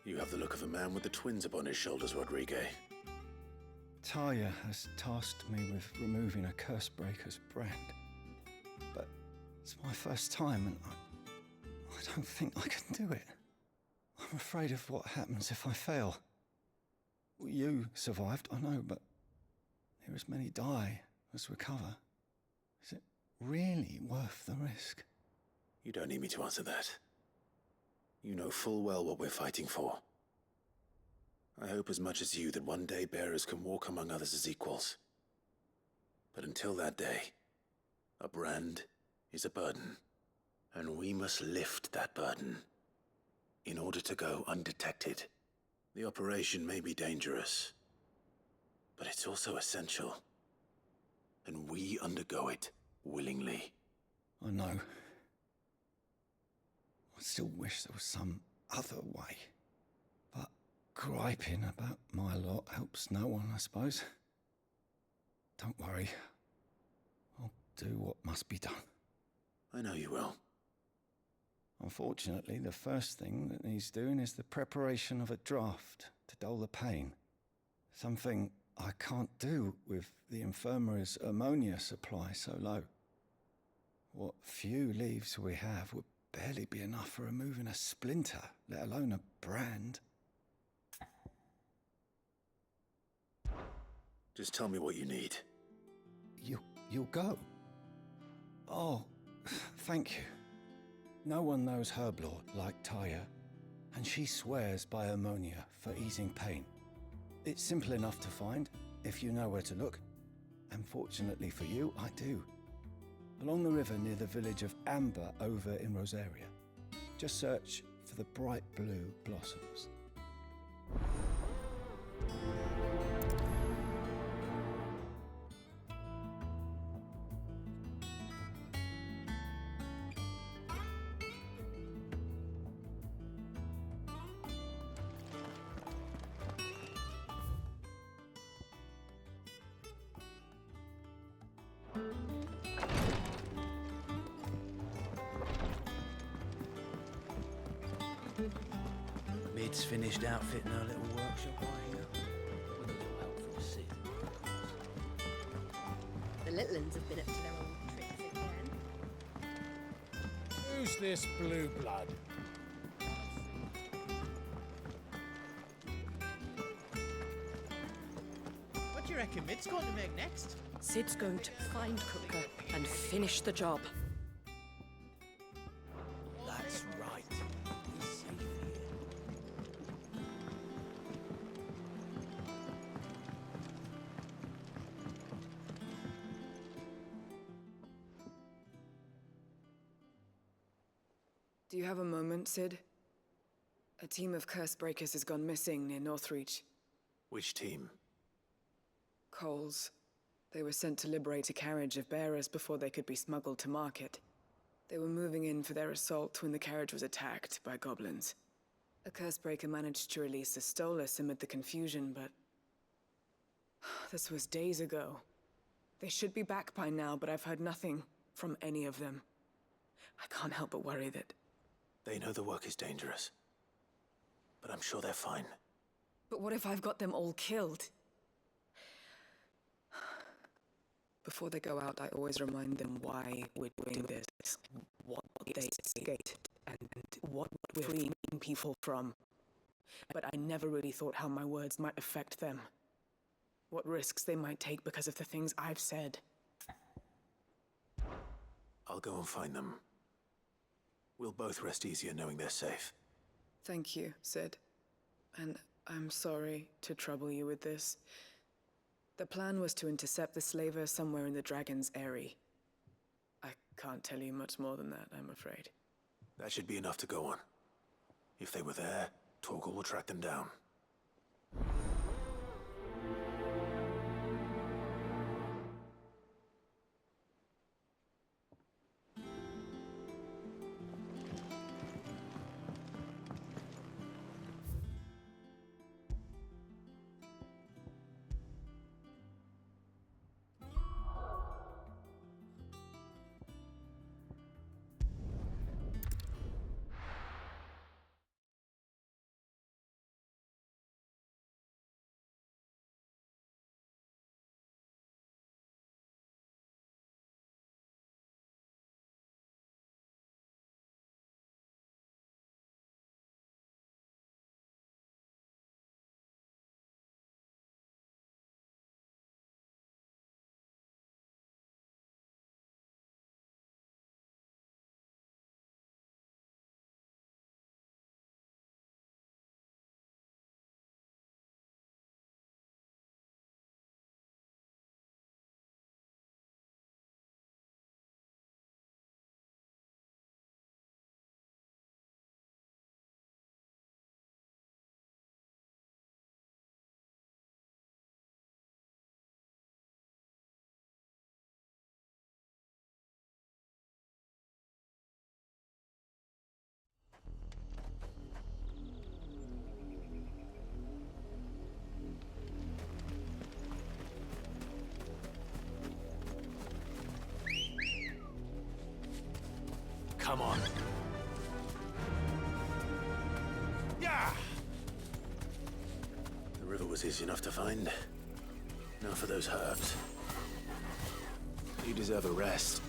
You have the look of a man with the twins upon his shoulders, Rodrigue. Talia has tasked me with removing a Cursebreaker's brand. But it's my first time and I don't think I can do it. I'm afraid of what happens if I fail. You survived, I know, but there as many die as recover. Is it really worth the risk? You don't need me to answer that. You know full well what we're fighting for. I hope as much as you that one day bearers can walk among others as equals. But until that day, a brand is a burden, and we must lift that burden in order to go undetected. The operation may be dangerous, but it's also essential, and we undergo it willingly. I know. I still wish there was some other way. But griping about my lot helps no one, I suppose. Don't worry. I'll do what must be done. I know you will. Unfortunately, the first thing that needs doing is the preparation of a draft to dull the pain. Something I can't do with the infirmary's ammonia supply so low. What few leaves we have would barely be enough for removing a splinter, let alone a brand. Just tell me what you need. You'll go? Oh, thank you. No one knows Herblord like Taya, and she swears by ammonia for easing pain. It's simple enough to find, if you know where to look. And fortunately for you, I do. Along the river near the village of Amber over in Rosaria. Just search for the bright blue blossoms. Mid's finished outfitting her little workshop right here, with a little help from Sid. The Litlins have been up to their old tricks again. Who's this blue blood? What do you reckon Mid's going to make next? Sid's going to find Kupka and finish the job. That's right. He's safe here. Do you have a moment, Sid? A team of Cursebreakers has gone missing near Northreach. Which team? Coles. They were sent to liberate a carriage of bearers before they could be smuggled to market. They were moving in for their assault when the carriage was attacked by goblins. A Cursebreaker managed to release a Stolas amid the confusion, but... this was days ago. They should be back by now, but I've heard nothing from any of them. I can't help but worry that... They know the work is dangerous, but I'm sure they're fine. But what if I've got them all killed? Before they go out, I always remind them why we're doing this, what they escaped, and what we're freeing people from. But I never really thought how my words might affect them. What risks they might take because of the things I've said. I'll go and find them. We'll both rest easier knowing they're safe. Thank you, Sid. And I'm sorry to trouble you with this. The plan was to intercept the slaver somewhere in the Dragon's Eyrie. I can't tell you much more than that, I'm afraid. That should be enough to go on. If they were there, Torgal will track them down. Come on. Yeah! The river was easy enough to find. Now for those herbs. You deserve a rest.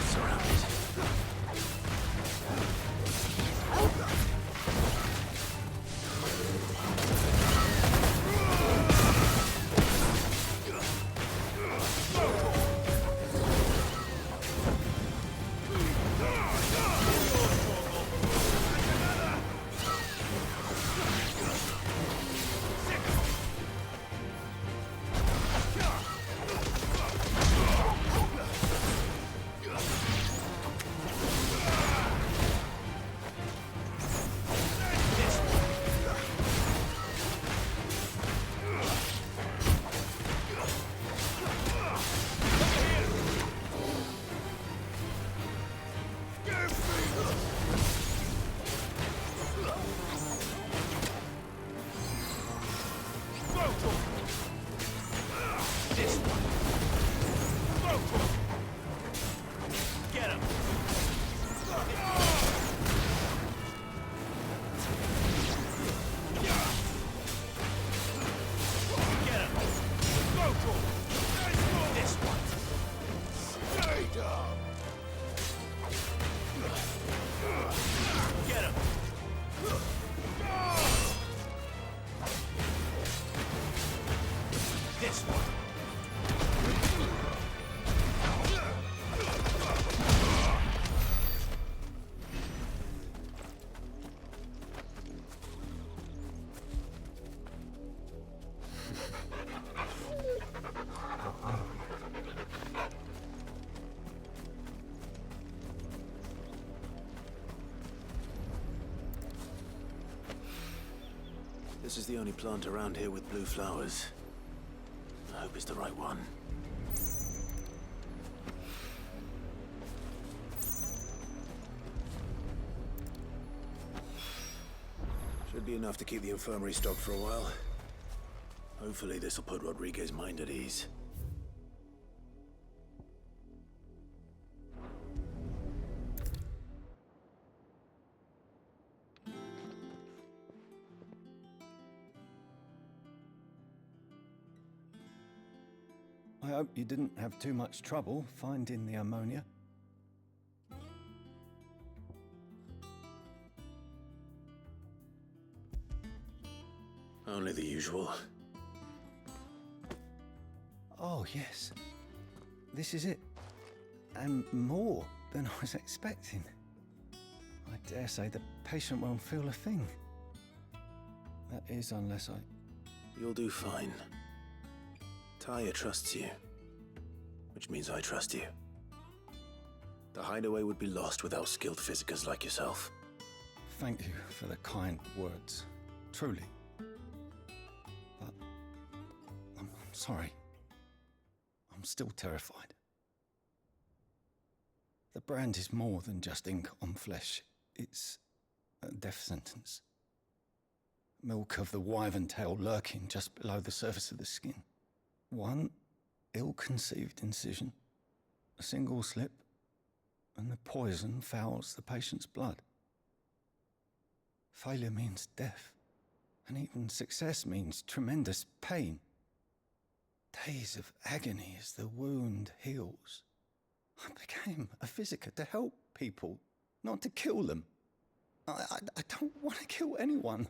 Surrounded. This is the only plant around here with blue flowers. I hope it's the right one. Should be enough to keep the infirmary stocked for a while. Hopefully this will put Rodriguez's mind at ease. I hope you didn't have too much trouble finding the ammonia. Only the usual. Oh, yes. This is it. And more than I was expecting. I dare say the patient won't feel a thing. That is, unless I... You'll do fine. Taya trusts you, which means I trust you. The hideaway would be lost without skilled physicers like yourself. Thank you for the kind words. Truly. But... I'm sorry. I'm still terrified. The brand is more than just ink on flesh. It's a death sentence. Milk of the wyvern tail lurking just below the surface of the skin. One ill-conceived incision, a single slip, and the poison fouls the patient's blood. Failure means death, and even success means tremendous pain. Days of agony as the wound heals. I became a physiker to help people, not to kill them. I don't want to kill anyone.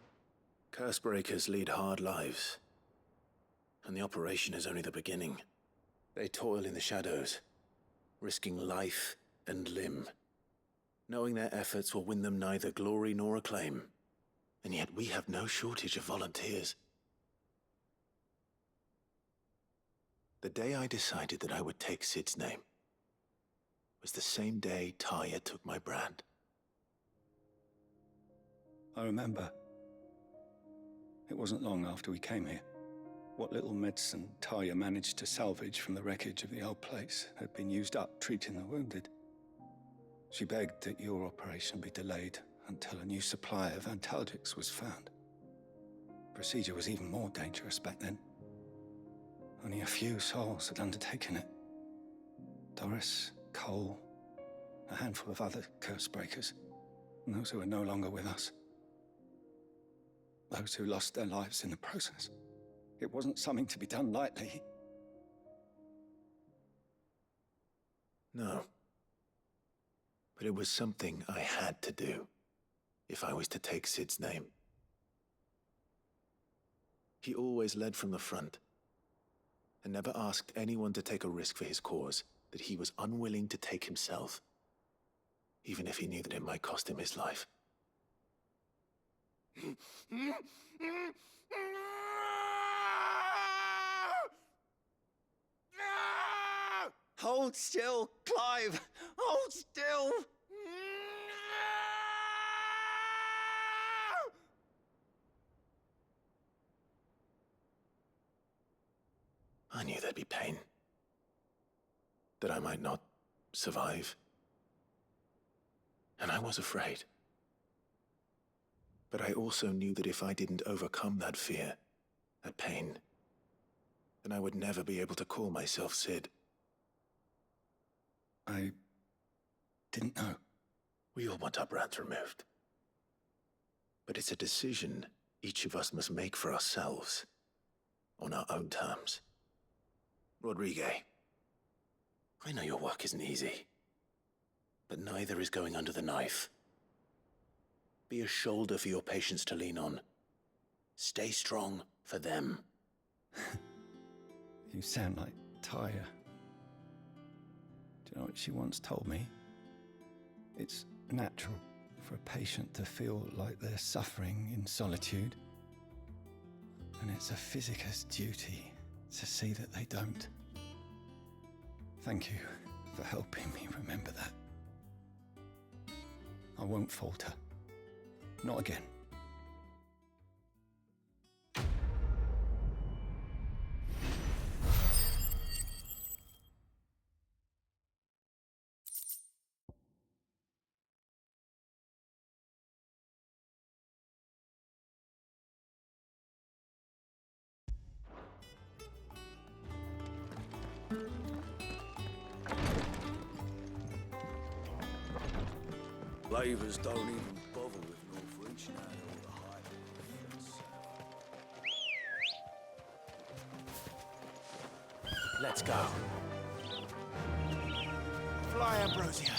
Cursebreakers lead hard lives. And the operation is only the beginning. They toil in the shadows, risking life and limb, knowing their efforts will win them neither glory nor acclaim. And yet we have no shortage of volunteers. The day I decided that I would take Sid's name was the same day Taya took my brand. I remember. It wasn't long after we came here. What little medicine Taya managed to salvage from the wreckage of the old place had been used up treating the wounded. She begged that your operation be delayed until a new supply of antalgics was found. Procedure was even more dangerous back then. Only a few souls had undertaken it. Doris, Cole, a handful of other curse breakers, and those who are no longer with us. Those who lost their lives in the process. It wasn't something to be done lightly. No. But it was something I had to do, if I was to take Sid's name. He always led from the front, and never asked anyone to take a risk for his cause that he was unwilling to take himself, even if he knew that it might cost him his life. Hold still, Clive! Hold still! I knew there'd be pain. That I might not survive. And I was afraid. But I also knew that if I didn't overcome that fear, that pain, then I would never be able to call myself Sid. I didn't know. We all want our brands removed. But it's a decision each of us must make for ourselves, on our own terms. Rodrigue, I know your work isn't easy, but neither is going under the knife. Be a shoulder for your patients to lean on. Stay strong for them. You sound like Tyre. Do you know what she once told me? It's natural for a patient to feel like they're suffering in solitude. And it's a physicist's duty to see that they don't. Thank you for helping me remember that. I won't falter. Not again. Slavers don't even bother with Northridge now they're all the high. Let's go. Fly, Ambrosia.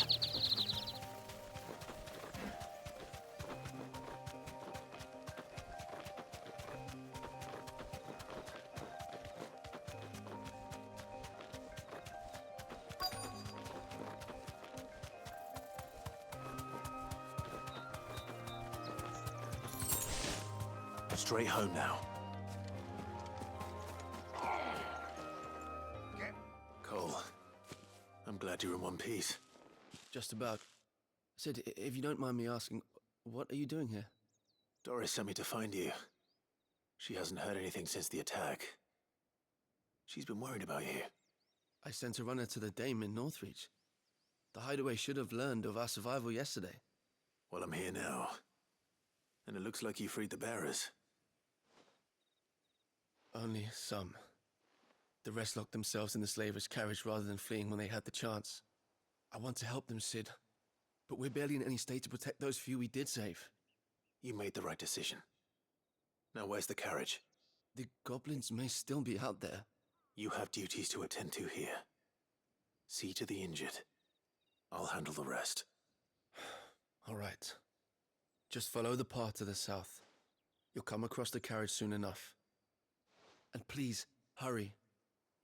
Straight home now. Cole, I'm glad you're in one piece. Just about. Sid, if you don't mind me asking, what are you doing here? Doris sent me to find you. She hasn't heard anything since the attack. She's been worried about you. I sent a runner to the Dame in Northreach. The Hideaway should have learned of our survival yesterday. Well, I'm here now. And it looks like you freed the bearers. Only some. The rest locked themselves in the slavers' carriage rather than fleeing when they had the chance. I want to help them, Sid. But we're barely in any state to protect those few we did save. You made the right decision. Now where's the carriage? The goblins may still be out there. You have duties to attend to here. See to the injured. I'll handle the rest. All right. Just follow the path to the south. You'll come across the carriage soon enough. And please, hurry.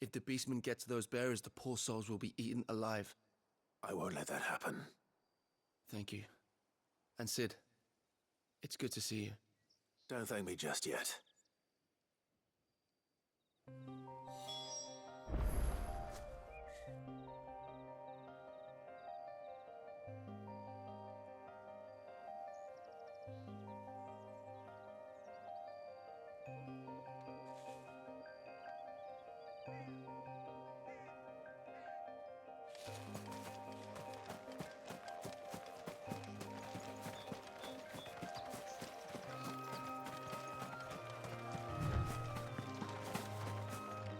If the beastmen get to those bearers, the poor souls will be eaten alive. I won't let that happen. Thank you. And Sid, it's good to see you. Don't thank me just yet.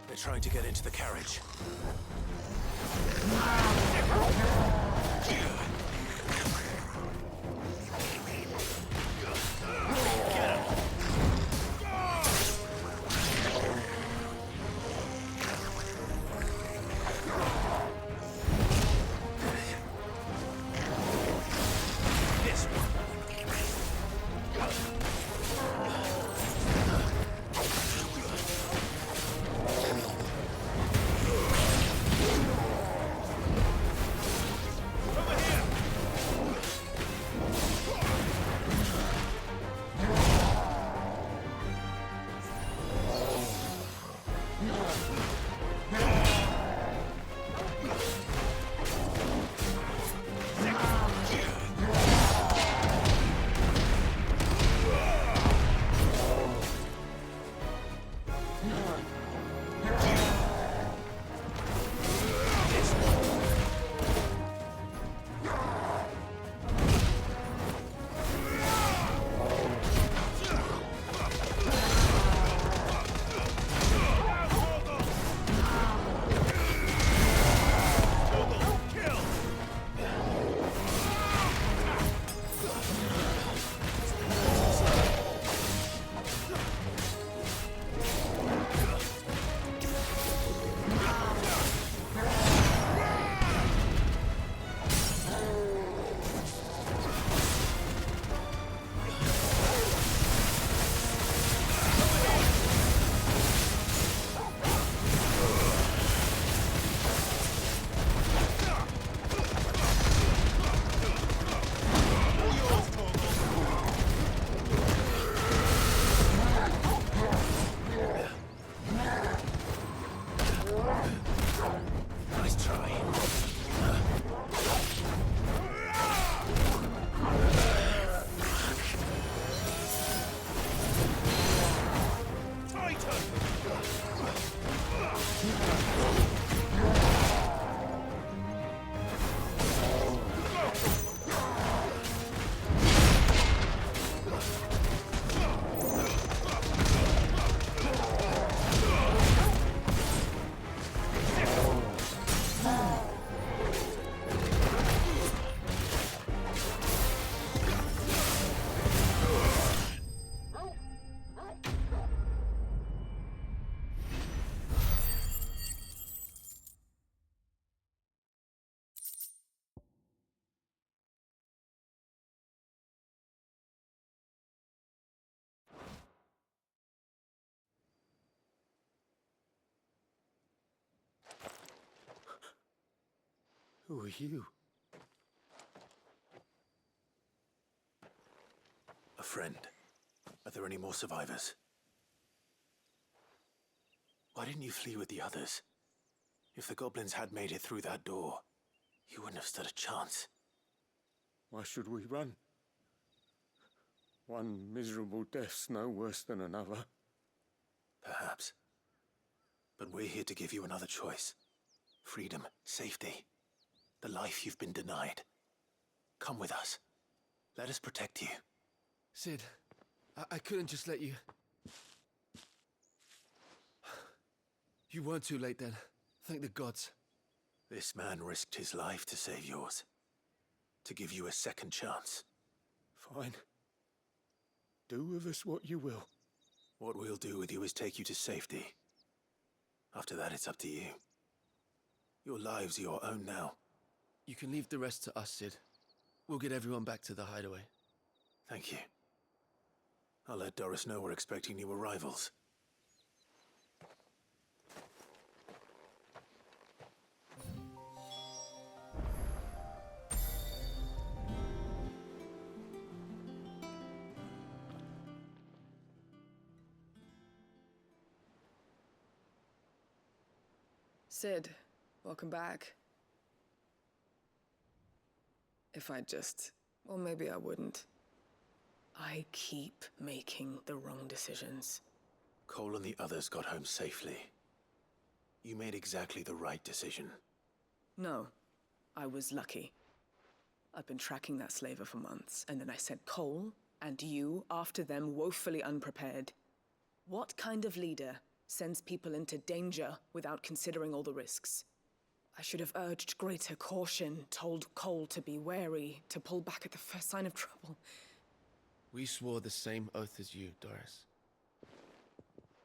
They're trying to get into the carriage. Who are you? A friend. Are there any more survivors? Why didn't you flee with the others? If the goblins had made it through that door, you wouldn't have stood a chance. Why should we run? One miserable death's no worse than another. Perhaps. But we're here to give you another choice. Freedom, safety, the life you've been denied. Come with us. Let us protect you. Sid, I couldn't just let you... You weren't too late then. Thank the gods. This man risked his life to save yours. To give you a second chance. Fine. Do with us what you will. What we'll do with you is take you to safety. After that, it's up to you. Your lives are your own now. You can leave the rest to us, Sid. We'll get everyone back to the hideaway. Thank you. I'll let Doris know we're expecting new arrivals. Sid, welcome back. If I just... Well, maybe I wouldn't. I keep making the wrong decisions. Cole and the others got home safely. You made exactly the right decision. No, I was lucky. I've been tracking that slaver for months, and then I sent Cole and you after them woefully unprepared. What kind of leader sends people into danger without considering all the risks? I should have urged greater caution, told Cole to be wary, to pull back at the first sign of trouble. We swore the same oath as you, Doris.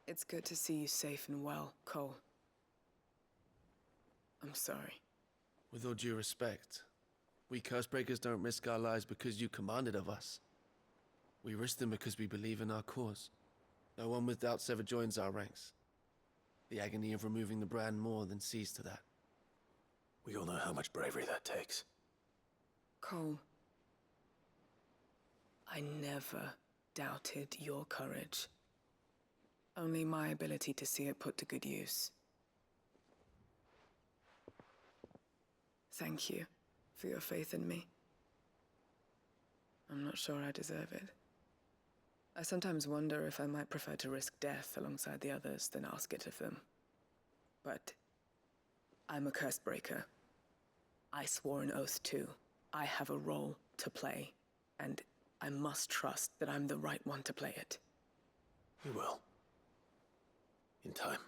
It's good to see you safe and well, Cole. I'm sorry. With all due respect, we Cursebreakers don't risk our lives because you commanded of us. We risk them because we believe in our cause. No one with doubts ever joins our ranks. The agony of removing the brand more than sees to that. We all know how much bravery that takes. Cole, I never doubted your courage. Only my ability to see it put to good use. Thank you for your faith in me. I'm not sure I deserve it. I sometimes wonder if I might prefer to risk death alongside the others than ask it of them. But I'm a Cursebreaker. I swore an oath too. I have a role to play, and I must trust that I'm the right one to play it. You will. In time.